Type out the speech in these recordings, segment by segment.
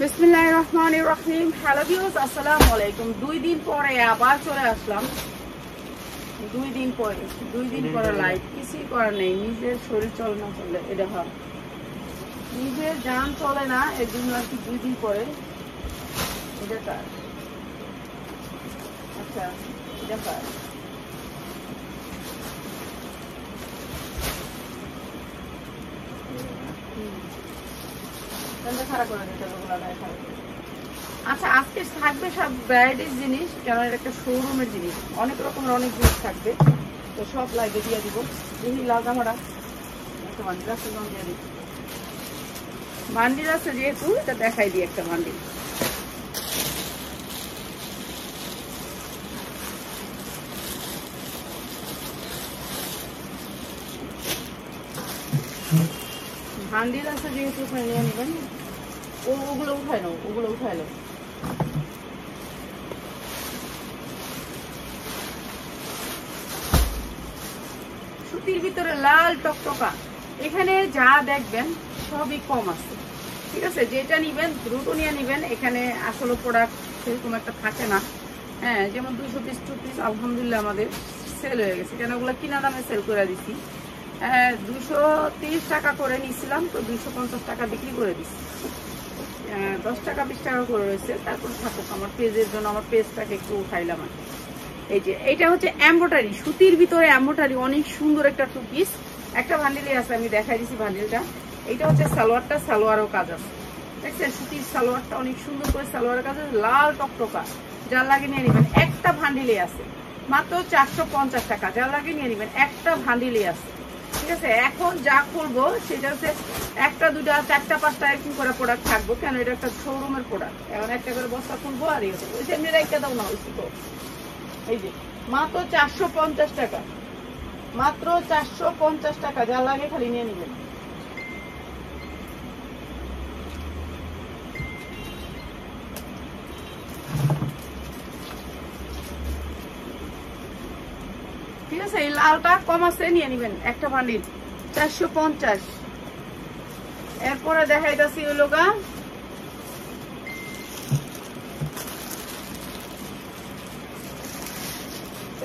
বিসমিল্লাহির রহমানির রহিম। Hello viewers, আসসালামু আলাইকুম। দুই দিন পরে আবার চলে আসলাম। দুই দিন পরে লাইভ। কিছুই করার নেই, নিজের শরীর চলে না চলে এটা হয়, নিজের জান চলে না, এর জন্য আর কি 2 দিন পরে এটা কার। আচ্ছা এটা কার খারাপ করে দিতে আচ্ছা, আজকে থাকবে সব ভ্যারাইটিস জিনিস, কারণ এটা একটা শোরুমের জিনিস, অনেক রকমের অনেক জিনিস থাকবে, তো সব লাইভে দিয়ে দিব। দেখি লাগামরা একটা বান্ডিল আছে, দিয়ে দিই। বান্ডিল আছে যেহেতু এটা দেখাই দিই একটা বান্ডিল। বান্ডিল আছে যেহেতু ওখানে নিয়ে নেবেন। ওগুলো উঠায় নাও, ওগুলো উঠায় নাও। সুতির ভিতরে লাল টকটকা, এখানে যা দেখবেন সবই কম আছে, ঠিক আছে? যেটা নিবেন দ্রুত নিয়ে নিবেন। এখানে আসলে প্রোডাক্ট সেরকম একটা থাকে না। হ্যাঁ, যেমন 200 পিস 2 পিস আলহামদুলিল্লাহ আমাদের সেল হয়ে গেছে, কেন ওগুলো কিনা দামে সেল করে দিচ্ছি। 230 টাকা করে নিয়েছিলাম, তো 250 টাকা বিক্রি করে দিচ্ছি। 10 টাকা 20 টাকা করে রয়েছে। তারপর থাকুক, আমার পেজের জন্য আমার পেজটাকে একটু উঠাইলাম আর। এই যে এইটা হচ্ছে এমব্রয়ডারি, সুতির ভিতরে এমব্রয়ডারি, অনেক সুন্দর একটা 2 পিস। একটা ভান্ডিলে আছে, আমি দেখাই দিচ্ছি ভান্ডিলটা। এইটা হচ্ছে সালোয়ারটা, সালোয়ারও কাজ আছে, দেখছেন? সুতির সালোয়ারটা অনেক সুন্দর করে সালোয়ারের কাজ আছে, লাল টকটকা। যার লাগে নিয়ে নেবেন, একটা ভান্ডিলে আছে মাত্র 450 টাকা। যার লাগে নিয়ে নেবেন, একটা ভান্ডিলে আছে, ঠিক আছে? এখন যা খুলবো সেটা হচ্ছে 1টা 2টা 4টা 5টা এরকম করে প্রোডাক্ট থাকবো, কেন এটা একটা শোরুমের প্রোডাক্ট। এখন একটা করে বস্তা খুলবো আর ইয়ে করবো, এমনি রেখে দাও না। এই যে মাত্র 450 টাকা, মাত্র 450 টাকা। যা লাগে খালি নিয়ে নেবেন। ঠিক আছে, এই লালটা কম আছে, নিয়ে নেবেন একটা বান্ডিল 450। এরপরে দেখাইতেছি ওই লোগা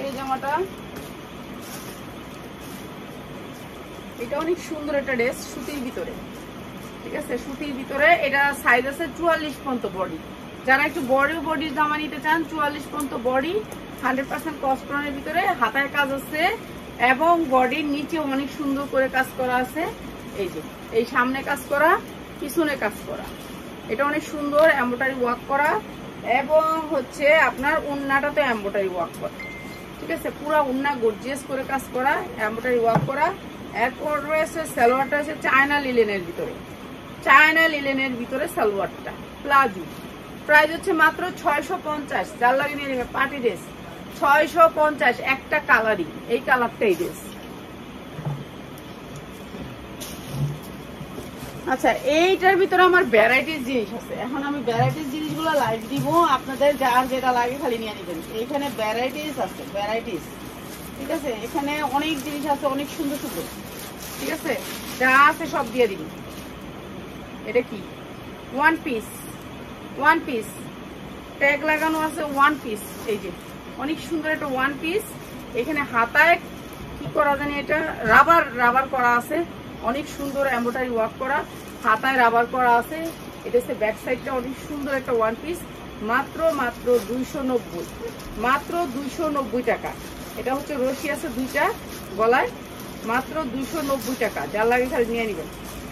এই জামাটা। এটা অনেক সুন্দর একটা ড্রেস, সুতির ভিতরে, ঠিক আছে? সুতির ভিতরে এটা সাইজ আছে 44 পর্যন্ত বডি। যারা একটু বডির জামা নিতে চান, 44 পর্যন্ত বডি, 100% কস্টনের ভিতরে, হাতায় কাজ আছে এবং বডির নিচে অনেক সুন্দর করে কাজ করা আছে। এই যে এই সামনে কাজ করা, পিছনে কাজ করা, এটা অনেক সুন্দর এমব্রয়ডারি ওয়ার্ক করা, এবং হচ্ছে আপনার ওন্নাটাতে এমব্রয়ডারি ওয়ার্ক করা, ঠিক আছে? পুরো ওন্না গর্জিয়াস করে কাজ করা, এমব্রয়ডারি ওয়ার্ক করা। এরপর রয়েছে সালোয়ারটা, হচ্ছে চায়না লিলেনের ভিতরে, চায়না লিলেনের ভিতরে সালোয়ারটা, প্লাজো। প্রাইস হচ্ছে মাত্র 650। যার লাগে নিয়ে নেবে, পার্টি ড্রেস 650, একটা কালারই, এই কালারটাই ড্রেস। আচ্ছা, এইটার ভিতরে আমার ভ্যারাইটিস জিনিস আছে। এখন আমি ভ্যারাইটিস জিনিসগুলো লাইভ দিব, আপনাদের যার যেটা লাগে খালি নিয়ে নেবেন। এইখানে ভ্যারাইটিস আছে, ভ্যারাইটিস, ঠিক আছে? এখানে অনেক জিনিস আছে, অনেক সুন্দর সুন্দর, ঠিক আছে? যা আছে সব দিয়ে দিন। এটা কি? 1 পিস, 1 পিস ট্যাগ লাগানো আছে, 1 পিস। এই যে অনেক সুন্দর একটা 1 পিস। এখানে হাতায় কি করা জানি, এটা রাবার করা আছে, অনেক সুন্দর এমব্রয়ডারি ওয়ার্ক করা, হাতায় রাবার করা আছে। এটা হচ্ছে ব্যাক সাইডটা, অনেক সুন্দর একটা 1 পিস, মাত্র 290, মাত্র 290 টাকা। এটা হচ্ছে রশি আছে 2টা গলায়, মাত্র 290 টাকা। যার লাগে খালি নিয়ে নেবেন।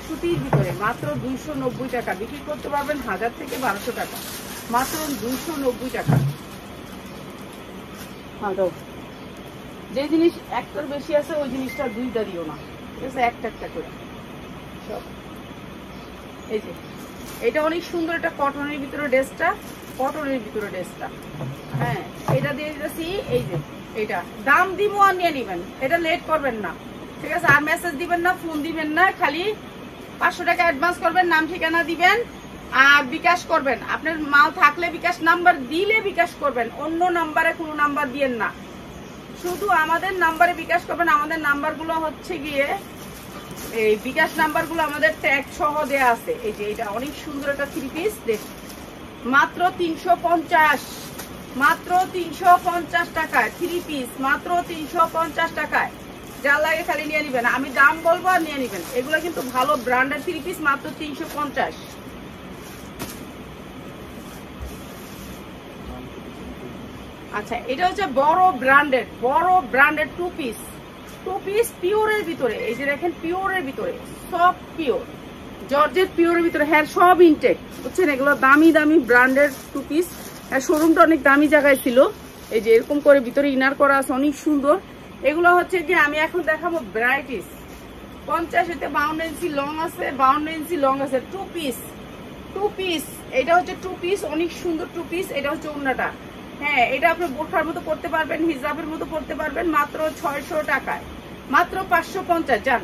সুতির ভিতরে মাত্র 290 টাকা, বিক্রি করতে পারবেন 1000 থেকে 1200 টাকা, মাত্র 290 টাকা। যে জিনিস একটার বেশি আছে ওই জিনিসটা 2টা দিও না, ঠিক আছে? একটা একটা করে সব। এই যে এটা অনেক সুন্দর একটা কটনের ভিতরে ড্রেসটা, কটনের ভিতরে ড্রেসটা। হ্যাঁ, এটা দিয়ে দিতেছি। এই যে এটা দাম দিব আর নিয়ে নেবেন, এটা লেট করবেন না, ঠিক আছে? আর মেসেজ দিবেন না, ফোন দিবেন না, খালি 500 টাকা অ্যাডভান্স করবেন, নাম ঠিকানা দিবেন আর বিকাশ করবেন। আপনার মাল থাকলে বিকাশ নাম্বার দিলে বিকাশ করবেন, অন্য নাম্বারে কোনো নাম্বার দিয়েন না, শুধু আমাদের নাম্বারে বিকাশ করবেন। আমাদের নাম্বারগুলো হচ্ছে গিয়ে এই বিকাশ নাম্বারগুলো আমাদের ট্যাগ সহ দেয়া আছে। এই যে এটা অনেক সুন্দর একটা 3 পিস, দেখ মাত্র 350, মাত্র 350 টাকায় 3 পিস, মাত্র 350 টাকায়। যা লাগে খালি নিয়ে নিবেন, আমি দাম বলবো আর নিয়ে নিবেন। এগুলো কিন্তু ভালো ব্র্যান্ডের 3 পিস, মাত্র 350। আচ্ছা, এটা হচ্ছে বড় ব্র্যান্ডেড 2 পিস, 2 পিস পিওরের ভিতরে। এই যে দেখেন পিওরের ভিতরে, সব পিওর জর্জেট পিওরের ভিতরে, হ্যাঁ সব ইনটেক, বুঝছেন? এগুলো দামি দামি ব্র্যান্ডের 2 পিস। হ্যাঁ, শোরুমটা অনেক দামি জায়গায় ছিল। এই যে এরকম করে ভিতরে ইনার করা আছে, অনেক সুন্দর। এগুলো হচ্ছে যে আমি এখন দেখাবো ভ্যারাইটিস। 50 এতে 52 ইঞ্চি লং আছে, 52 ইঞ্চি লং আছে, 2 পিস, 2 পিস। এটা হচ্ছে 2 পিস, অনেক সুন্দর 2 পিস। এটা হচ্ছে ওড়নাটা। হ্যাঁ, এটা আপনি বোরখার মতো পড়তে পারবেন, হিজাবের মতো পড়তে পারবেন, মাত্র 600 টাকায়, মাত্র 550। যান,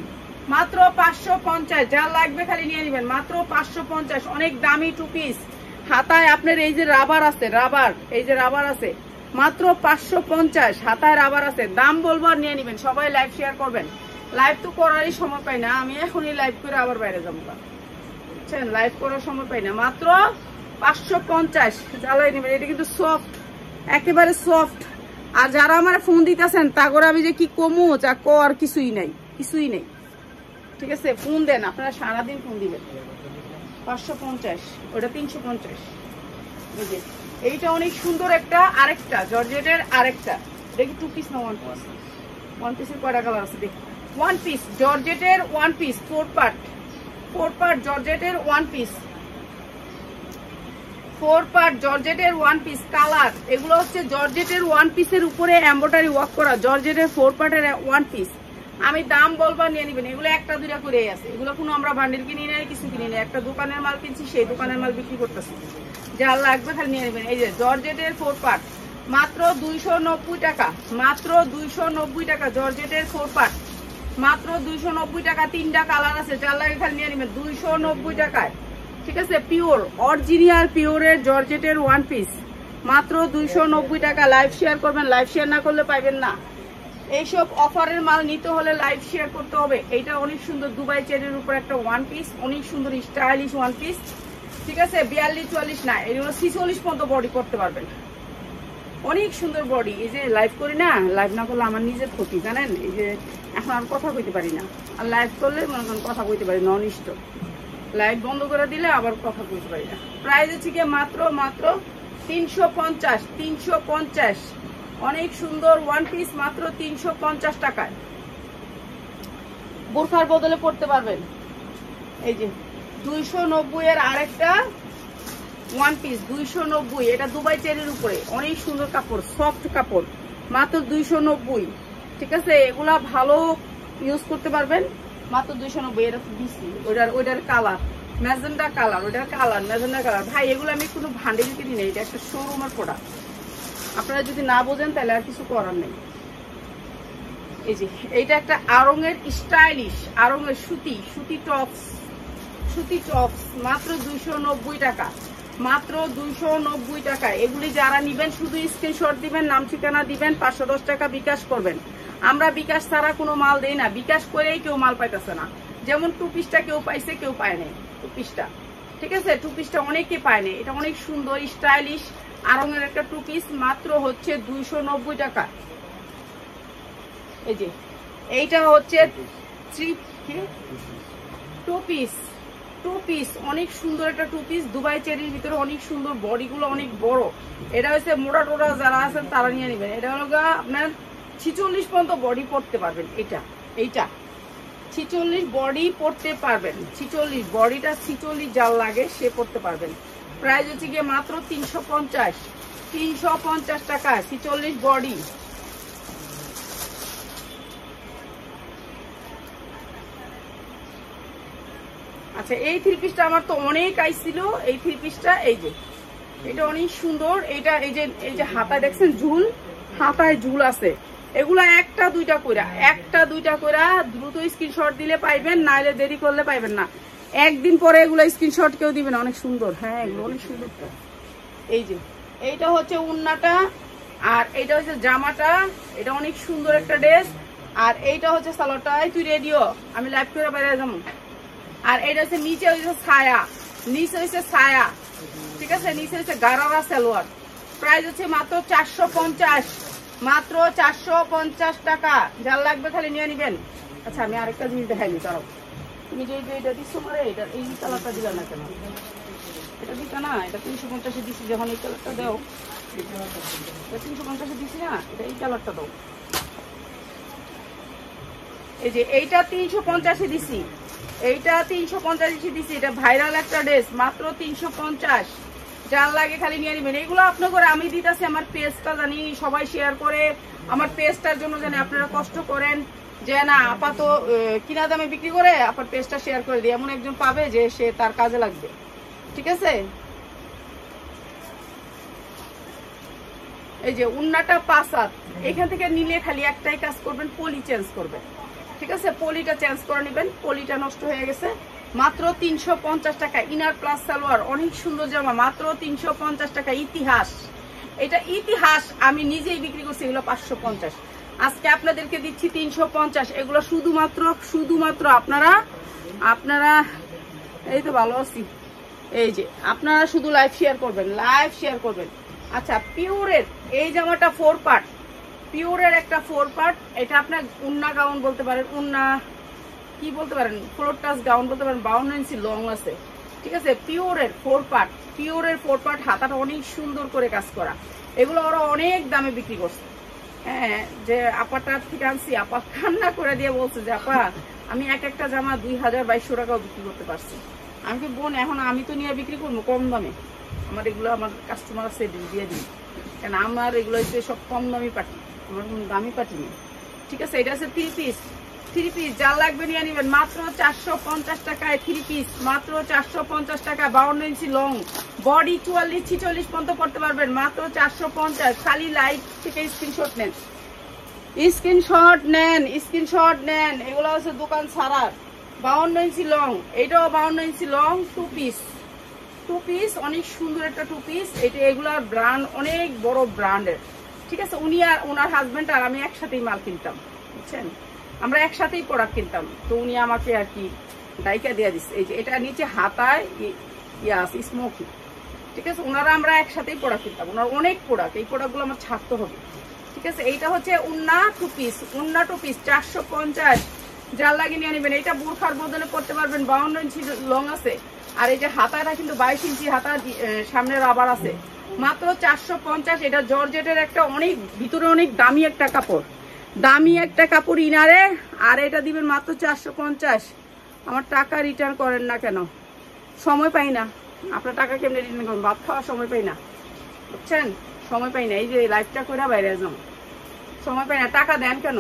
মাত্র 550। যা লাগবে খালি নিয়ে নেবেন, মাত্র 550। অনেক দামি 2 পিস। হাতায় আপনার এই যে রাবার আছে, রাবার, এই যে রাবার আছে, মাত্র 550। হাতায় রাবার আছে, দাম বলবো আর নিয়ে নেবেন। সবাই লাইভ শেয়ার করবেন। লাইভ তো করারই সময় পাই না, আমি এখনই লাইভ করে আবার বাইরে যাবো, বুঝছেন? লাইভ করার সময় পাই না, মাত্র 550। জ্বালাই নেবেন। এটা কিন্তু সফট, একেবারে সফট। আর যারা আমার ফোন দিতেছেন তা করে আমি যে কি কমু যা কর কিছুই নাই, কিছুই নেই, ঠিক আছে? ফোন দেন, আপনারা সারাদিন ফোন দিবেন। 550, ওটা 350। এই যে এইটা অনেক সুন্দর একটা, আরেকটা জর্জেটের আরেকটা। দেখি 2 পিস না 1 পিস? 1 পিসের কয়টা কালার আছে দেখি। 1 পিস জর্জেটের 1 পিস, 4 পার্ট জর্জেটের 1 পিস, 4 পার্ট জর্জেটের 1 পিস কালার। এগুলো হচ্ছে জর্জেটের 1 পিসের উপরে এমব্রয়ডারি ওয়ার্ক করা, জর্জেটের 4 পার্টের 1 পিস। আমি দাম বলবো নিয়ে নিবেন। এগুলো একটা দুইটা করে আছে, এগুলো কোনো আমরা বান্ডিল কিনি নাই, কিছু কিনি নাই। একটা দোকানের মাল কিনছি, সেই দোকানের মাল বিক্রি করতেছি। যা লাগবে খালি নিয়ে নেবেন। এই যে জর্জেটের 4 পার্ট, মাত্র 290 টাকা, মাত্র 290 টাকা। জর্জেটের 4 পার্ট, মাত্র 290 টাকা। 3টা কালার আছে, যা লাগে খালি নিয়ে নেবেন 290 টাকায়, ঠিক আছে? পিওর অরিজিনাল পিওরের জর্জেটের 1 পিস, মাত্র 290 টাকা। লাইভ শেয়ার করবেন, লাইভ শেয়ার না করলে পাইবেন না। এইসব অফারের মাল নিতে হলে লাইভ শেয়ার করতে হবে। এইটা অনেক সুন্দর দুবাই চেরির উপর একটা 1 পিস, অনেক সুন্দর স্টাইলিশ 1 পিস, ঠিক আছে? 42-44 না, এগুলো 46 পর্যন্ত বডি করতে পারবেন, অনেক সুন্দর বডি। এই যে লাইভ করি না, লাইভ না করলে আমার নিজের ক্ষতি, জানেন? এই যে এখন আর কথা কইতে পারি না, আর লাইভ করলে মনে করেন কথা কইতে পারি না, অনিষ্ট। লাইভ বন্ধ করে দিলে আবার কথা কইতে পারি না। প্রাইস হচ্ছে কি মাত্র 350, 350। অনেক সুন্দর 1 পিস, মাত্র 350 টাকায়। বোরখার বদলে পড়তে পারবেন। এই যে 290 এর আরেকটা 1 পিস, 290। এটা দুবাই চেরির উপরে, অনেক সুন্দর কাপড়, সফট কাপড়, মাত্র 290, ঠিক আছে? এগুলা ভালো ইউজ করতে পারবেন, মাত্র 290। এটা দিছি ওইটার কালার ম্যাজেন্ডা কালার, ওইটার কালার ম্যাজেন্ডা কালার। ভাই এগুলো আমি কোনো ভান্ডেল কিনি না, এটা একটা শোরুমের প্রোডাক্ট। আপনারা যদি না বোঝেন তাহলে আর কিছু করার নেই। এই যে এইটা একটা আড়ংয়ের স্টাইলিশ, আড়ংয়ের সুতি টপস, মাত্র 290 টাকা, মাত্র 290 টাকা। এগুলি যারা নিবেন শুধু স্ক্রিনশট দিবেন, নাম ঠিকানা দিবেন, 510 টাকা বিকাশ করবেন। আমরা বিকাশ ছাড়া কোনো মাল দেই না, বিকাশ করেই কেউ মাল পাইতেছে না। যেমন 2 পিসটা কেউ পাইছে, কেউ পায় নাই 2 পিসটা, ঠিক আছে? 2 পিসটা অনেকে পায় নাই। এটা অনেক সুন্দর স্টাইলিশ আড়ংয়ের একটা 2 পিস, মাত্র হচ্ছে 290 টাকা। এই যে এইটা হচ্ছে 2 পিস, অনেক সুন্দর একটা 2 পিস দুবাই চেরির ভিতরে, অনেক সুন্দর, বডিগুলো অনেক বড়। এটা হচ্ছে মোটা টোটা যারা আছেন তারা নিয়ে নেবেন। এটা হলো আপনার 46 পর্যন্ত বডি পড়তে পারবেন। এইটা 46 বডি পড়তে পারবেন, 46 বডিটা 46 যার লাগে সে পড়তে পারবেন। প্রাইস হচ্ছে গিয়ে মাত্র 350 টাকা, 46 বডি। আচ্ছা, এই 3 পিসটা আমার তো অনেক আইছিল। এই 3 পিসটা এই যে এটা অনেক সুন্দর। এটা এই যে হাতায় দেখছেন ঝুল, হাতায় ঝুল আছে। এগুলা একটা দুইটা কইরা দ্রুত স্ক্রিনশট দিলে পাইবেন, নাইলে দেরি করলে পাইবেন না। একদিন পরে এগুলো স্ক্রিনশট কেউ দিবেন। অনেক সুন্দর, হ্যাঁ এগুলো অনেক সুন্দর। এই যে এইটা হচ্ছে উন্নাটা, আর এটা হচ্ছে জামাটা। এটা অনেক সুন্দর একটা ড্রেস। আর এইটা হচ্ছে সালোয়ারটা, তুই রেডিও, আমি লাইভ করে বাইরে যাবো। আর এটা হচ্ছে নিচে হচ্ছে ছায়া, নিচে হচ্ছে ছায়া, ঠিক আছে, নিচে হচ্ছে গারারা সালোয়ার। প্রাইস হচ্ছে মাত্র 450, মাত্র 450 টাকা। যার লাগবে খালি নিয়ে নিবেন। আচ্ছা আমি আরেকটা জিনিস দেখাইনি, তারাও তুমি যে এটা দিচ্ছ মারে, এটা এই কালারটা দিলা না কেন? এটা দিতা না, এটা 350 দিচ্ছি, যখন এই কালারটা দাও, 350 দিচ্ছি না, এটা এই কালারটা দাও। এই যে এইটা 350 দিছি, এইটা 350 দিছি, এটা ভাইরাল একটা ড্রেস, মাত্র 350। যার লাগে খালি নিয়ে নেবেন। এইগুলো আপনার করে আমি দিতেছি, আমার পেজটা জানি সবাই শেয়ার করে, আমার পেজটার জন্য জানি আপনারা কষ্ট করেন যে না আপাতত কিনা দামে বিক্রি করে আপনার পেজটা শেয়ার করে দিই, এমন একজন পাবে যে সে তার কাজে লাগবে, ঠিক আছে। এই যে উন্নাটা 5 হাত, এখান থেকে নিলে খালি একটাই কাজ করবেন, পলি চেঞ্জ করবেন, ঠিক আছে, পলিটা চেঞ্জ করে নেবেন, পলিটা নষ্ট হয়ে গেছে। মাত্র 350 টাকা, ইনার প্লাস সালোয়ার, অনেক সুন্দর জামা, মাত্র 350 টাকা। ইতিহাস, এটা ইতিহাস, আমি নিজেই বিক্রি করছি এগুলো 550, আজকে আপনাদেরকে দিচ্ছি 350। এগুলো শুধুমাত্র আপনারা এই তো ভালো আছি, এই যে আপনারা শুধু লাইভ শেয়ার করবেন। আচ্ছা পিওরের এই জামাটা 4 পার্ট, পিওরের একটা 4 পার্ট, এটা আপনার উন্না গাউন বলতে পারেন, উন্না কি বলতে পারেন, ফ্লোর টাচ গাউন বলতে পারেন, 52 ইঞ্চি লং আছে, ঠিক আছে। পিওরের 4 পার্ট, পিওরের 4 পার্ট, হাতাটা অনেক সুন্দর করে কাজ করা। এগুলো ওরা অনেক দামে বিক্রি করছে, হ্যাঁ, যে আপাটার থেকে আনছি, আপা কান্না করে দিয়ে বলছে যে আপা আমি একটা জামা 2000-2200 টাকাও বিক্রি করতে পারছি। আমি কি বোন, এখন আমি তো নিয়ে বিক্রি করবো কম দামে, আমার এগুলো আমার কাস্টমার আছে দিয়ে দিই, কেন আমার এগুলো হচ্ছে সব কম দামি পার্টি, আমার কোনো দামি পার্টি নেই, ঠিক আছে। এটা হচ্ছে 3 পিস, যার লাগবে নিয়ে নেবেন, মাত্র 450 টাকায় 3 পিস, মাত্র 450 টাকা। 52 ইঞ্চি লং, বডি 44-46 পর্যন্ত পড়তে পারবেন, মাত্র 450। খালি লাইভ থেকে স্ক্রিনশট নেন, এগুলো হচ্ছে দোকান ছাড়ার। 52 ইঞ্চি লং, এটাও 52 ইঞ্চি লং, 2 পিস, অনেক সুন্দর একটা 2 পিস। এটা এগুলার ব্র্যান্ড অনেক বড় ব্র্যান্ডের, ঠিক আছে। উনি আর ওনার হাজবেন্ড আর আমি একসাথেই মাল কিনতাম, বুঝছেন, আমরা একসাথেই প্রোডাক্ট কিনতাম, তো উনি আমাকে আর কি ডাইকা দিয়ে দিচ্ছে। এই যে এটা নিচে হাতায় স্মোকি, ঠিক আছে, ওনারা আমরা একসাথেই প্রোডাক্ট কিনতাম, ওনার অনেক প্রোডাক্ট, এই প্রোডাক্টগুলো আমার ছাড়তে হবে, ঠিক আছে। এইটা হচ্ছে উন্না 2 পিস, 450, যার লাগে নিয়ে নেবেন। এটা বুরখার বদলে করতে পারবেন, 52 ইঞ্চি লং আছে। আর এই যে হাতাটা কিন্তু 22 ইঞ্চি হাতা, সামনে রাবার আছে, মাত্র 450। এটা জর্জেটের একটা অনেক ভিতরে অনেক দামি একটা কাপড় ইনারে, আর এটা দিবেন মাত্র 450। আমার টাকা রিটার্ন করেন না কেন? সময় পাই না, আপনার টাকা কেমনে রিটার্ন করবেন? ভাত খাওয়ার সময় পাই না, বুঝছেন, সময় পাই না। এই যে লাইফটা করে বাইরে যাও, সময় পাই না। টাকা দেন কেন?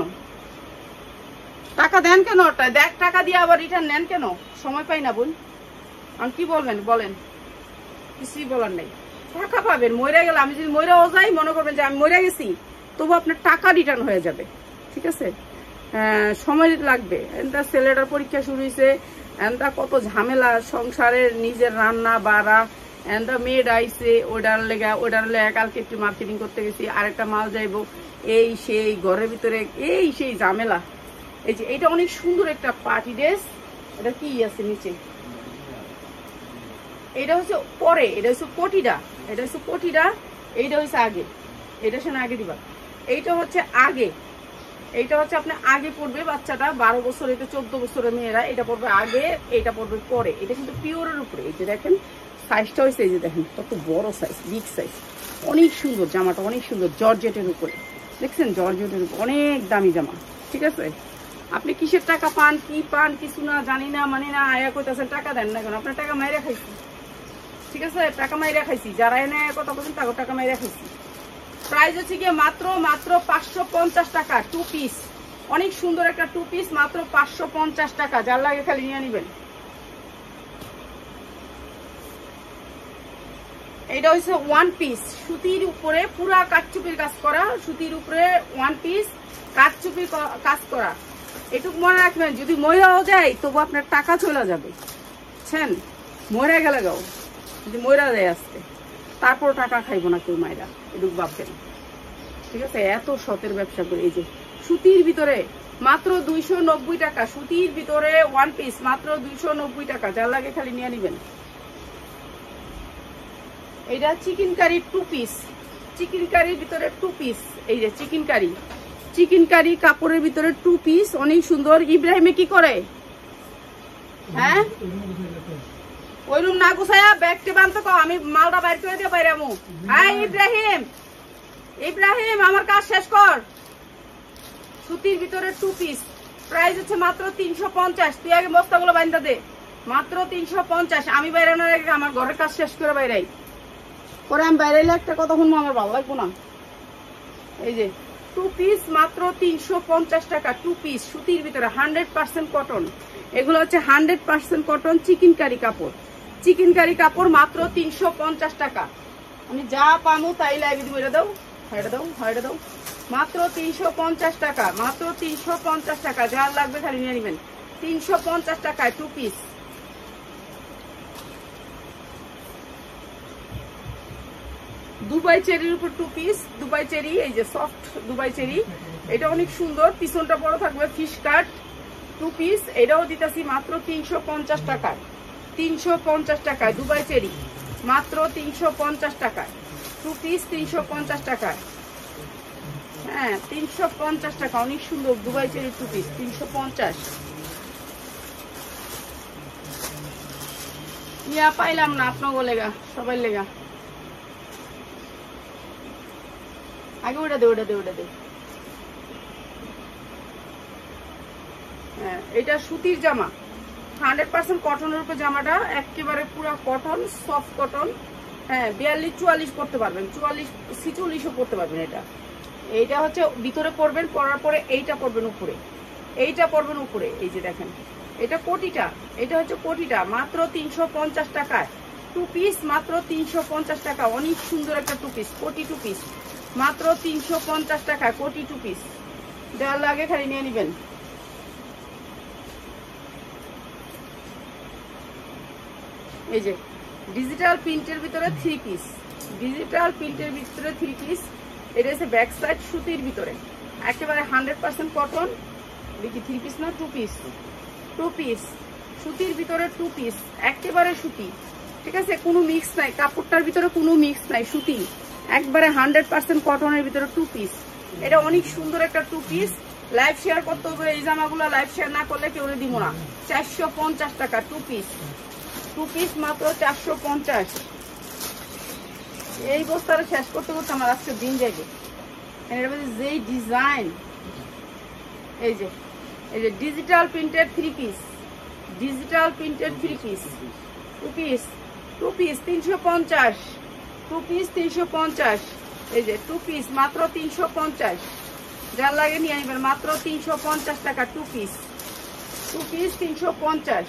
দেখ টাকা দিয়ে আবার রিটার্ন নেন কেন? সময় পাই না বোন, আর কি বলেন, কিছুই বলার নেই। টাকা পাবেন, মরে গেলে, আমি যদি মরেও যাই, মনে করবেন যে আমি মরে গেছি, তবু আপনার টাকা রিটার্ন হয়ে যাবে, ঠিক আছে। সময় লাগবে, এটা ছেলেটার পরীক্ষা শুরু হয়েছে, এটা কত ঝামেলা সংসারের, নিজের রান্না বাড়া, এটা মেড আইসে, ওইটার লেগা কালকে একটু মার্কেটিং করতে গেছি, আরেকটা মাল যাইবো, এই সেই ঘরের ভিতরে এই সেই ঝামেলা। এই যে এটা অনেক সুন্দর একটা পার্টি ড্রেস, এটা কি আছে নিচে, এটা হচ্ছে পরে, এটা হচ্ছে কোটিটা, এইটা হচ্ছে আগে, এটা শোনা আগে দিবা, এইটা হচ্ছে আগে, এইটা হচ্ছে আপনার আগে পড়বে বাচ্চাটা 12 বছর, এটা 14 বছরের মেয়েরা, এটা পড়বে আগে, এটা পড়বে পরে। এটা কিন্তু পিওরের উপরে, এই যে দেখেন সাইজটা হয়েছে, এই যে দেখেন কত বড় সাইজ, বিগ সাইজ, অনেক সুন্দর জামাটা, অনেক সুন্দর, জর্জেটের উপরে, দেখছেন, জর্জেটের উপরে অনেক দামি জামা, ঠিক আছে। আপনি কিসের টাকা পান, কি পান, কিছু না জানি না, মানি না, আয়া কইতাছেন টাকা দেন না কেন? আপনার টাকা মাইরা খাইছি, ঠিক আছে, টাকা মাইরা খাইছি, যারা এনে কথা বলছেন তাকে টাকা মাইরা খাইছি। প্রাইস হচ্ছে গিয়ে মাত্র 550 টাকা 2 পিস, অনেক সুন্দর একটা 2 পিস, মাত্র 550 টাকা। যার লাগে খালি নিয়ে নেবেন। এটা হচ্ছে 1 পিস, সুতির উপরে পুরা কাঠচুপির কাজ করা, সুতির উপরে 1 পিস কাঠচুপির কাজ করা। এটুকু মনে রাখবেন, যদি ময়রাও যায় তবু আপনার টাকা চলে যাবে, বুঝছেন, মরে গেলে গাও, যদি ময়রা যায় আজকে, তারপর টাকা খাইবো না কেউ মায়েরা, এটুকু ভাববেন, ঠিক আছে। এত শতের ব্যবসা করে, এই যে সুতির ভিতরে মাত্র 290 টাকা। সুতির ভিতরে ওয়ান পিস মাত্র 290 টাকা, যার লাগে খালি নিয়ে নিবেন। এটা চিকেন কারি 2 পিস, চিকেন কারির ভিতরে 2 পিস। এই যে চিকেন কারি, চিকেন কারি কাপড়ের ভিতরে 2 পিস, অনেক সুন্দর। ইব্রাহিমে কি করে? হ্যাঁ, ওই রুম না গুছায়া ব্যাগকে বানতে কও, আমি মালটা বাইর করে দিয়ে বাইরে আমু। হ্যাঁ ইব্রাহিম, ইব্রাহিম আমার কাজ শেষ কর। সুতির ভিতরে 2 পিস, প্রাইস হচ্ছে মাত্র 350। তুই আগে বস্তাগুলো বাইন্দা দে, মাত্র 350। আমি বাইরে না রেখে আমার ঘরের কাজ শেষ করে বাইরে পরে আমি বাইরে একটা কথা শুনবো, আমার ভালো লাগবো না। এই যে 2 পিস মাত্র 350 টাকা। 2 পিস সুতির ভিতরে 100% কটন। এগুলো হচ্ছে 100% কটন চিকেন কারি কাপড়, চিকেন কারি কাপড় মাত্র 350 টাকা। আমি যা পামু তাই লাইভে দিব। এটা দাও, এটা দাও, এটা দাও, মাত্র 350 টাকা, মাত্র 350 টাকা। যার লাগবে খালি নিয়ে নেবেন। 350 টাকায় 2 পিস। দুবাই চেরির উপর 2 পিস, দুবাই চেরি, এই যে সফট দুবাই চেরি, এটা অনেক সুন্দর। পিছনটা বড় থাকবে, ফিশ কাট 2 পিস। এটাও দিতেছি মাত্র 350 টাকায়। 350 টাকায় দুবাই চেরি, মাত্র 350 টাকায় 2 পিস। 350 টাকায়, হ্যাঁ 350 টাকা। অনেক সুন্দর দুবাই চেরি 2 পিস 350। ইয়া পাইলাম না আপনাকে লেগা, সবাই লেগা। আগে ওটা দে, ওটা দে, ওটা দে। হ্যাঁ এটা সুতির জামা, 100% কটনের উপর জামাটা, একেবারে পুরো কটন, সফট কটন। হ্যাঁ 42-44 পড়তে পারবেন, 44-46ও পড়তে পারবেন। এটা এইটা হচ্ছে ভিতরে পরবেন, পরার পরে এইটা পরবেন উপরে, এইটা পরবেন উপরে। এই যে দেখেন এটা কোটিটা, এটা হচ্ছে কোটিটা, মাত্র 350 টাকায় 2 পিস, মাত্র 350 টাকা। অনেক সুন্দর একটা 2 পিস, কোটি 2 পিস, মাত্র 350 টাকা কোটি 2 পিস। যার লাগে খালি নিয়ে নিবেন। এই যে ডিজিটাল প্রিন্টের ভিতরে 3 পিস, ডিজিটাল প্রিন্টের ভিতরে 3 পিস। এটা হচ্ছে ব্যাক সাইড সুতির ভিতরে, একেবারে 100% কটন। দেখি 3 পিস না 2 পিস, 2 পিস সুতির ভিতরে 2 পিস, একেবারে সুতি, ঠিক আছে, কোনো মিক্স নাই, কাপড়টার ভিতরে কোনো মিক্স নাই, সুতি একবারে 100% কটনের ভিতরে 2 পিস। এটা অনেক সুন্দর একটা 2 পিস। লাইভ শেয়ার করতে হবে, এই জামাগুলো লাইভ শেয়ার না করলে কেউ দিব না। 450 টাকা 2 পিস, 2 পিস মাত্র 450। এই বস্তাটা শেষ করতে করতে আমার আজকে দিন যাবে। এটা যেই ডিজাইন, এই যে digital printed 3 piece, digital printed 3 piece, 2 piece, 2 piece 350, 2 piece 350। এই যে 2 পিস মাত্র 350। যার লাগে নিয়ে আসবেন, মাত্র 350 টাকা 2 পিস, 2 পিস 350।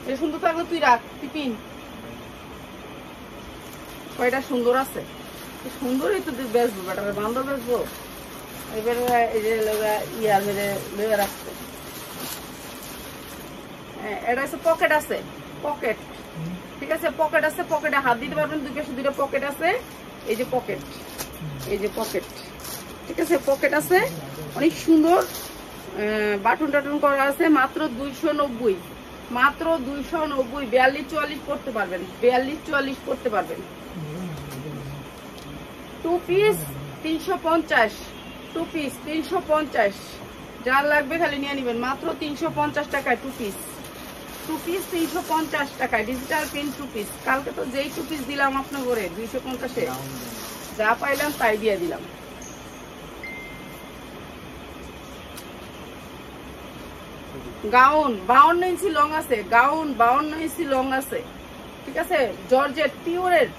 এটা সুন্দর থাকলে তুই রাখ, টিফিন কয়টা সুন্দর আছে, সুন্দরই তো বেচবো, বেটার বান্ধব বেচবো। এবারে এই যে ইয়া মেরে লয়ে রাখছে। এটা হচ্ছে পকেট আছে, পকেট, ঠিক আছে, পকেট আছে, পকেটে হাত দিতে পারবেন, 2 পাশে 2টা পকেট আছে। এই যে পকেট, এই যে পকেট, ঠিক আছে, পকেট আছে, অনেক সুন্দর। বাটন টাটন করা আছে, মাত্র 290, মাত্র 290। 42-44 পড়তে পারবেন, 42-44 পড়তে পারবেন। 2 পিস 350, 2 পিস 350। যার লাগবে খালি নিয়ে নেবেন, মাত্র 350 টাকায় 2 পিস, 2 পিস 350 টাকায় ডিজিটাল প্রিন্ট 2 পিস। কালকে তো যেই 2 পিস দিলাম আপনার ঘরে 250-এ, যা পাইলাম তাই দিয়ে দিলাম। গাউন 52 ইঞ্চি লং আছে, গাউন 52 ইঞ্চি লং আছে, ঠিক আছে, জর্জেট পিওরের,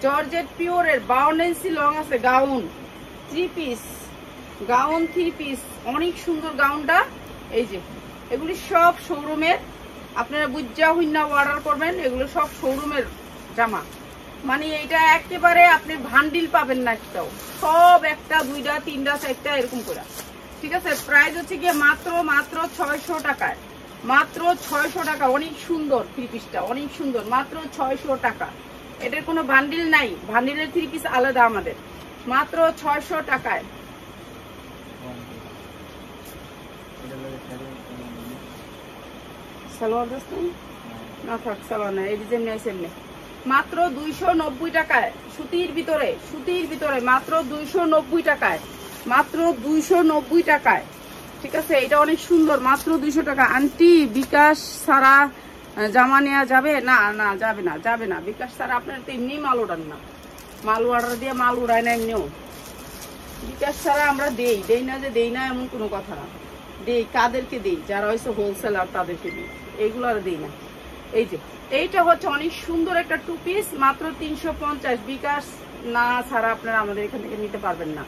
জর্জেট পিওরের 52 ইঞ্চি লং আছে। গাউন 3 পিস, গাউন 3 পিস, অনেক সুন্দর গাউনটা। এই যে এগুলি সব শোরুমের, আপনারা বুঝা হইনা অর্ডার করবেন, এগুলো সব শোরুমের জামা। মানে এইটা একেবারে আপনি ভান্ডিল পাবেন না, একটাও, সব 1টা 2টা 3টা 4টা এরকম করে, ঠিক আছে। প্রাইস হচ্ছে গিয়ে মাত্র 600 টাকায়, মাত্র 600 টাকা। অনেক সুন্দর 3 পিসটা, অনেক সুন্দর, মাত্র 600 টাকা। এটার কোনো ভান্ডিল নাই, ভান্ডিলের 3 পিস আলাদা আমাদের, মাত্র 600 টাকায়, সালোয়ার দোস্ত না থাক, সালোয়ার না, এই যেমনি আছে এমনি। মাত্র 290 টাকায় সুতির ভিতরে মাত্র 290 টাকায়, মাত্র 290 টাকায়। ঠিক আছে, এটা অনেক সুন্দর, মাত্র 200 টাকা। আন্টি বিকাশ ছাড়া জামা নেওয়া যাবে? না না, যাবে না বিকাশ ছাড়া। আপনার তো এমনি মাল অর্ডার না, মাল অর্ডার দিয়ে মাল উড়ায় না এমনিও। বিকাশ ছাড়া আমরা দেই না যে দেই না এমন কোনো কথা না। দেই কাদেরকে দেই? যারা হয়েছে হোলসেলার তাদেরকে দিই, এইগুলো আর দেই না। এই যে এইটা হচ্ছে অনেক সুন্দর একটা 2 পিস, মাত্র 350। বিকাশ না ছাড়া আপনারা আমাদের এখান থেকে নিতে পারবেন না।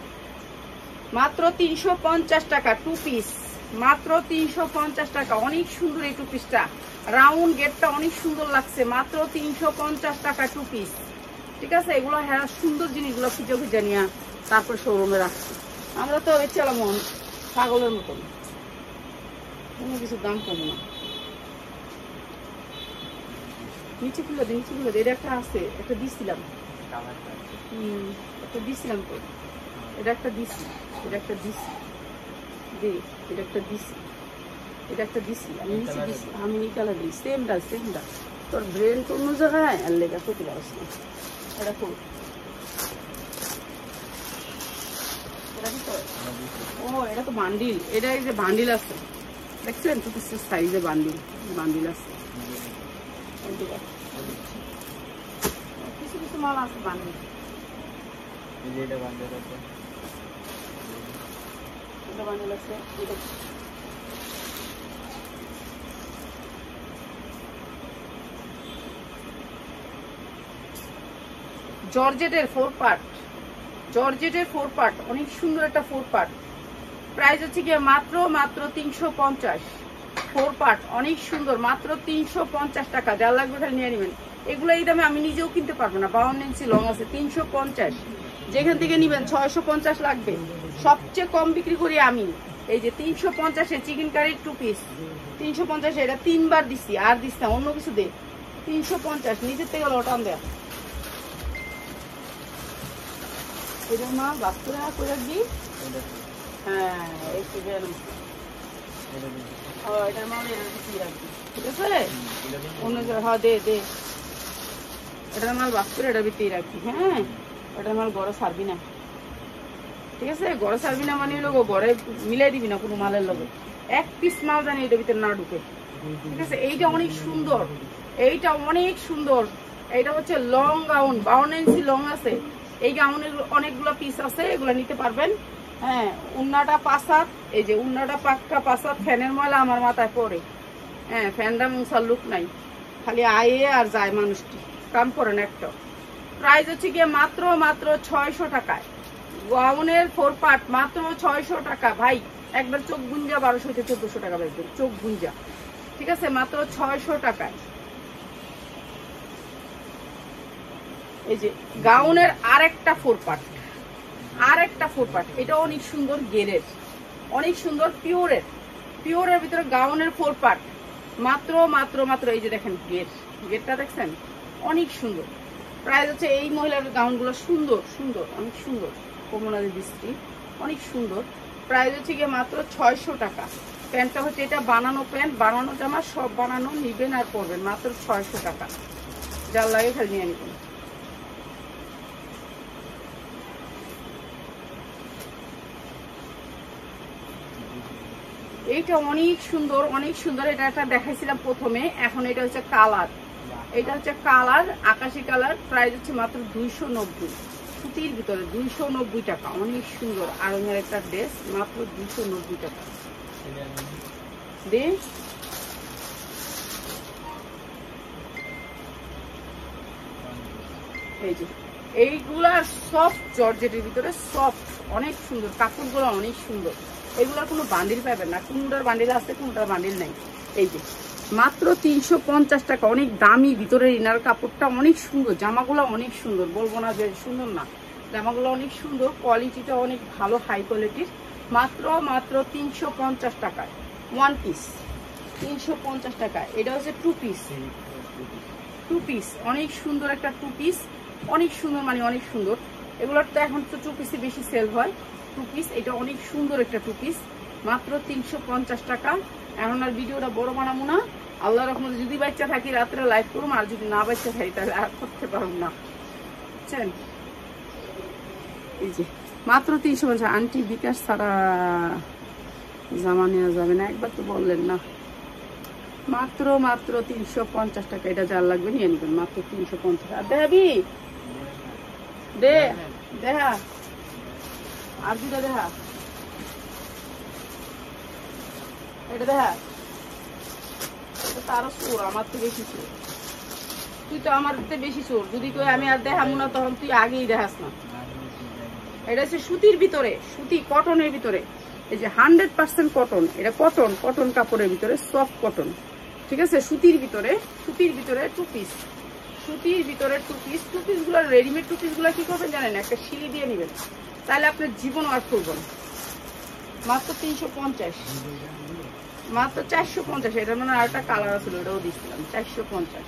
মাত্র 350 টাকা 2 পিস, মাত্র 350 টাকা। অনেক সুন্দর এই 2 পিসটা, রাউন্ড গেটটা অনেক সুন্দর লাগছে। মাত্র 350 টাকা 2 পিস। ঠিক আছে, এগুলো হ্যাঁ সুন্দর জিনিসগুলো খুঁজে নিয়ে তারপর শোরুমে রাখছি। আমরা তো চলাম পাগলের মতন, কোনো কিছু দাম কম না। নিচে খুলে দিই, এটা একটা আছে, একটা দিছিলাম, একটা দিছিলাম তো, এটা একটা দিছি, এটা একটা দিছি, আমি নিচে দিছি, আমি নিকালা দিই। সেমটা তোর ব্রেন তো অন্য জায়গায়, আর লেখা তো তুলে আসছে। এটা খুব ও, এটা তো বান্ডিল, এটা এই যে বান্ডিল আছে দেখছেন তো, সাইজে বান্ডিল আছে। কিছু মাল আছে বান্ডিল, এটা বান্ডিল আছে। জর্জেটের 4 পার্ট, অনেক সুন্দর একটা 4 পার্ট। প্রাইস হচ্ছে কি মাত্র 350। 4 পার্ট অনেক সুন্দর, মাত্র 350 টাকা। যা লাগবে খালি নিয়ে নেবেন। এগুলো এই দামে আমি নিজেও কিনতে পারবো না। 52 ইঞ্চি লং আছে, 350। যেখান থেকে নিবেন 650 লাগবে। সবচেয়ে কম বিক্রি করি আমি। এই যে 350 চিকেন কারি 2 পিস, 350। এটা 3 বার দিচ্ছি, আর দিচ্ছি না, অন্য কিছু দে। 350 নিচের থেকে লটান দেয়া। এটা মা বাচ্চারা করে দিই। হ্যাঁ, একটু এটার মাল রাখবি, ঠিক আছে? অন্য হ্যাঁ দে, এটার মাল বাচ্চারা এটার ভিতরেই রাখবি। হ্যাঁ, এটার মাল গড়ে ছাড়বি না, ঠিক আছে? গড়ে ছাড়বি না মানে লোক গড়ে মিলাই দিবি না কোনো মালের লগে। 1 পিস মাল জানি এটার ভিতরে না ঢুকে, ঠিক আছে? এইটা অনেক সুন্দর, এইটা হচ্ছে লং গাউন, 52 ইঞ্চি লং আছে। এই গাউনের অনেকগুলো পিস আছে, এগুলো নিতে পারবেন। হ্যাঁ, উন্নাটা 5 হাত, এই যে উন্নাটা পাক্কা 5 হাত। ফ্যানের ময়লা আমার মাথায় পড়ে। হ্যাঁ, ফ্যানটা মুছার লুক নাই, খালি আয়ে আর যায় মানুষটি, কাম করেন একটা। প্রাইস হচ্ছে গিয়ে মাত্র 600 টাকায়। গাউনের 4 পার্ট মাত্র 600 টাকা। ভাই একবার চোখ গুঞ্জা 1200 থেকে 1400 টাকা বেচবেন, চোখ গুঞ্জা, ঠিক আছে? মাত্র 600 টাকায়। এই যে গাউনের আরেকটা 4 পার্ট, এটা অনেক সুন্দর গেরের, অনেক সুন্দর পিওরের ভিতরে গাউনের 4 পার্ট। মাত্র এই যে দেখেন গেটটা দেখছেন, অনেক সুন্দর। প্রাইস হচ্ছে এই মহিলার গাউনগুলো সুন্দর, অনেক সুন্দর, কমলাদি দৃষ্টি, অনেক সুন্দর। প্রাইস হচ্ছে গিয়ে মাত্র 600 টাকা। প্যান্টটা হচ্ছে এটা বানানো প্যান্ট, বানানো জামা, সব বানানো, নিবেন আর পরবেন। মাত্র 600 টাকা। যার লাগে খালি নিয়ে নেবেন। এইটা অনেক সুন্দর। এটা একটা দেখাইছিলাম প্রথমে, এখন এটা হচ্ছে কালার, আকাশি কালার। প্রাইস হচ্ছে মাত্র 290, সুতির ভিতরে 290 টাকা। অনেক সুন্দর আরঙের একটা ড্রেস, মাত্র 290 টাকা। এই যে এইগুলা সফট, জর্জেটের ভিতরে সফট, অনেক সুন্দর কাপড়গুলো, অনেক সুন্দর। এগুলোর কোনো বান্ডিল পাবেন না, কোনটার বান্ডিল আছে কোনটার বান্ডিল নাই। এই যে মাত্র 350 টাকা। অনেক দামি ভিতরের ইনার কাপড়টা, অনেক সুন্দর। জামাগুলো অনেক সুন্দর, বলবো না যে সুন্দর না, জামাগুলো অনেক সুন্দর, কোয়ালিটিটা অনেক ভালো, হাই কোয়ালিটির। মাত্র 350 টাকায় 1 পিস, 350 টাকা। এটা হচ্ছে 2 পিস, অনেক সুন্দর একটা 2 পিস, অনেক সুন্দর, মানে অনেক সুন্দর। এগুলোর তো এখন তো 2 পিসই বেশি সেল হয়। 2 পিস, এটা অনেক সুন্দর একটা 2 পিস, মাত্র 350 টাকা। এখন আর ভিডিওটা বড় বানাবো না, আল্লাহর রহমতে যদি বাচ্চা থাকি রাত্রে লাইভ করবো, আর যদি না বাচ্চা থাকি তাহলে আর করতে পারবো না, বুঝছেন। এই যে মাত্র 350। আন্টি বিকাশ ছাড়া জামা নেওয়া যাবে না, একবার তো বললেন না। মাত্র 350 টাকা। এটা যার লাগবে নিয়ে নেবেন, মাত্র 350। আর দেখাবি দেখা, আর দুটা দেখা, এটা দেখা। তারও চোর, আমার তো বেশি চোর, তুই তো আমার বেশি চোর। যদি কই আমি আর দেখাবো না তখন তুই আগেই দেখাস না। এটা হচ্ছে সুতির ভিতরে, সুতি কটনের ভিতরে। এই যে 100% কটন, এটা কটন কাপড়ের ভিতরে, সফট কটন, ঠিক আছে। সুতির ভিতরে 2 পিস, সুতির ভিতরে 2 পিস। 2 পিস গুলো রেডিমেড 2 পিস গুলো কি করবেন জানেন, একটা সিলি দিয়ে নিবেন, তাহলে আপনার জীবন আর করবেন। মাত্র 350, মাত্র 450। এটা মানে আরেকটা কালার আছে, ওটাও দিচ্ছিলাম। 450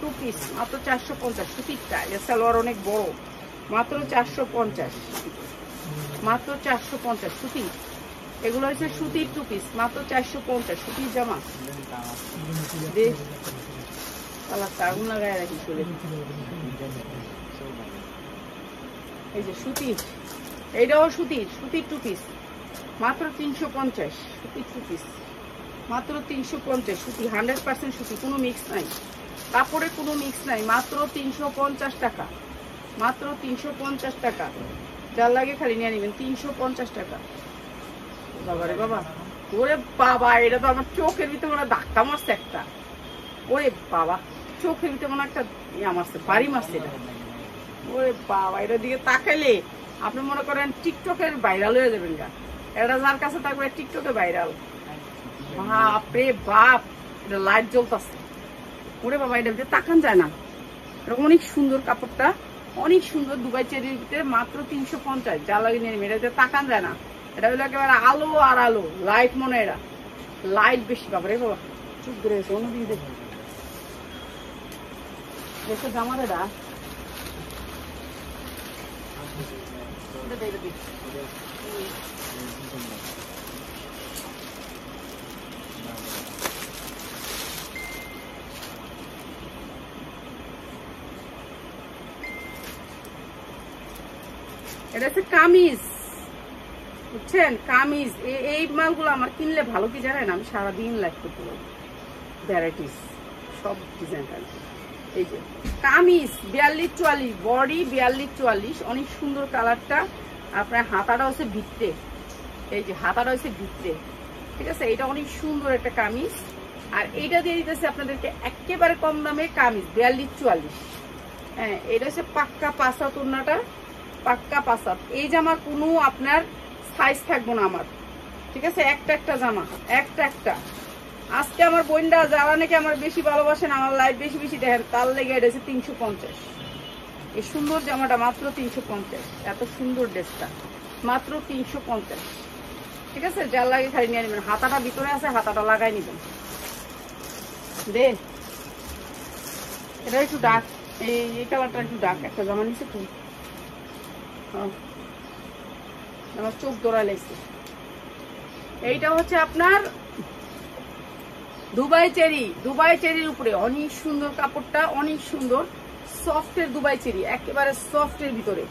2 পিস, মাত্র 450। সুতিরটা এর সালোয়ার অনেক বড়, মাত্র 450, মাত্র 450 সুতি। এগুলো হচ্ছে সুতির 2 পিস, মাত্র 450 সুতির জামা। আগুন লাগায় রাখি চলে। এই যে সুতির, এইটাও সুতির 2 পিস, মাত্র 350 সুতির 2 পিস, মাত্র 350 সুতি। 100% সুতি, কোনো মিক্স নাই, কাপড়ে কোনো মিক্স নাই। মাত্র 350 টাকা, মাত্র 350 টাকা। যার লাগে খালি নিয়ে নেবেন, 350 টাকা। বাবারে বাবা, ওরে বাবা, এটা তো আমার চোখের ভিতরে মনে ধাক্কা মারছে একটা। ওরে বাবা, চোখের ভিতরে মনে একটা মারছে, বাড়ি মারছে এটা। ওরে বাবা, এটার দিকে তাকাইলে আপনি মনে করেন টিকটকের ভাইরাল হয়ে যাবেন গা। এটা যার কাছে থাকবে টিকটকে ভাইরাল। বাপরে বাপ, এটা লাইট জ্বলতেছে। ওরে বাবা, এটা ভিতরে তাকান যায় না। এটা অনেক সুন্দর, কাপড়টা অনেক সুন্দর, দুবাই চেরির ভিতরে, মাত্র 350। যা লাগে নিয়ে নেবেন, এটা তাকান যায় না। এটা হলো একেবারে আলো আর আলো, লাইট মনে, এরা লাইট বেশি। বাবারে বাবা, চুপ করে গেছে। অন্যদিকে দেখো, দেখো জামার এটা এটা হচ্ছে কামিজ, বুঝছেন, কামিজ। এই মালগুলো আমার কিনলে ভালো কি জানেন, আমি সারাদিন লাইভ করতে পারবো। ভ্যারাইটিস সব ডিজাইন থাকবে। এই যে কামিজ 42-44, বডি 42-44, অনেক সুন্দর কালারটা। আপনার হাতাটা হচ্ছে ভিতরে, এই যে হাতাটা হচ্ছে ভিতরে, ঠিক আছে। এটা অনেক সুন্দর একটা কামিজ। আর এইটা দিয়ে দিতেছে আপনাদেরকে একেবারে কম দামে কামিজ 42-44। হ্যাঁ, এটা হচ্ছে পাক্কা পাসাত, ওড়নাটা পাক্কা পাসাত। এই জামার কোনো আপনার সাইজ থাকবো না আমার, ঠিক আছে। একটা জামা, একটা। আজকে আমার বোনরা যারা নাকি আমার বেশি ভালোবাসেন, আমার লাইভ বেশি দেখেন, তার লেগে এটা হচ্ছে 350। এই সুন্দর জামাটা মাত্র 350। এত সুন্দর ড্রেসটা মাত্র 350, ঠিক আছে। যার লাগে খালি নিয়ে নেবেন। হাতাটা ভিতরে আছে, হাতাটা লাগাই নিবেন। এটা একটু ডার্ক, এই কালারটা একটু ডার্ক। একটা জামা নিচ্ছে তো, আমার চোখ দৌড়া লাগছে। এইটা হচ্ছে আপনার দুবাই চেরির উপরে, অনেক সুন্দর কাপড়টা, অনেক সুন্দর সফটের দুবাই চেরি, একেবারে সফটের ভিতরে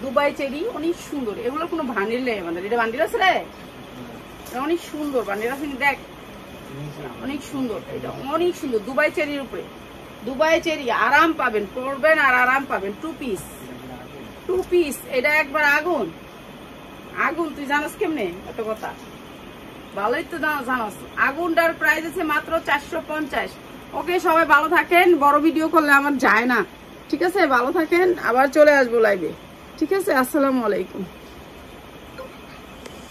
দুবাই চেরি, অনেক সুন্দর। এগুলো কোনো ভান্ডিল নেই আমাদের। এটা ভান্ডিল আছে রে, অনেক সুন্দর ভান্ডিল আছে, দেখ অনেক সুন্দর। এটা অনেক সুন্দর দুবাই চেরির উপরে, দুবাই চেরি। আরাম পাবেন, পরবেন আর আরাম পাবেন। 2 পিস। এটা একবার আগুন। তুই জানাস কেমনে এত কথা? ভালোই তো জানাস। আগুনটার প্রাইস আছে মাত্র 450। ওকে, সবাই ভালো থাকেন। বড় ভিডিও করলে আমার যায় না, ঠিক আছে। ভালো থাকেন, আবার চলে আসবো লাইভে, ঠিক আছে। আসসালামু আলাইকুম।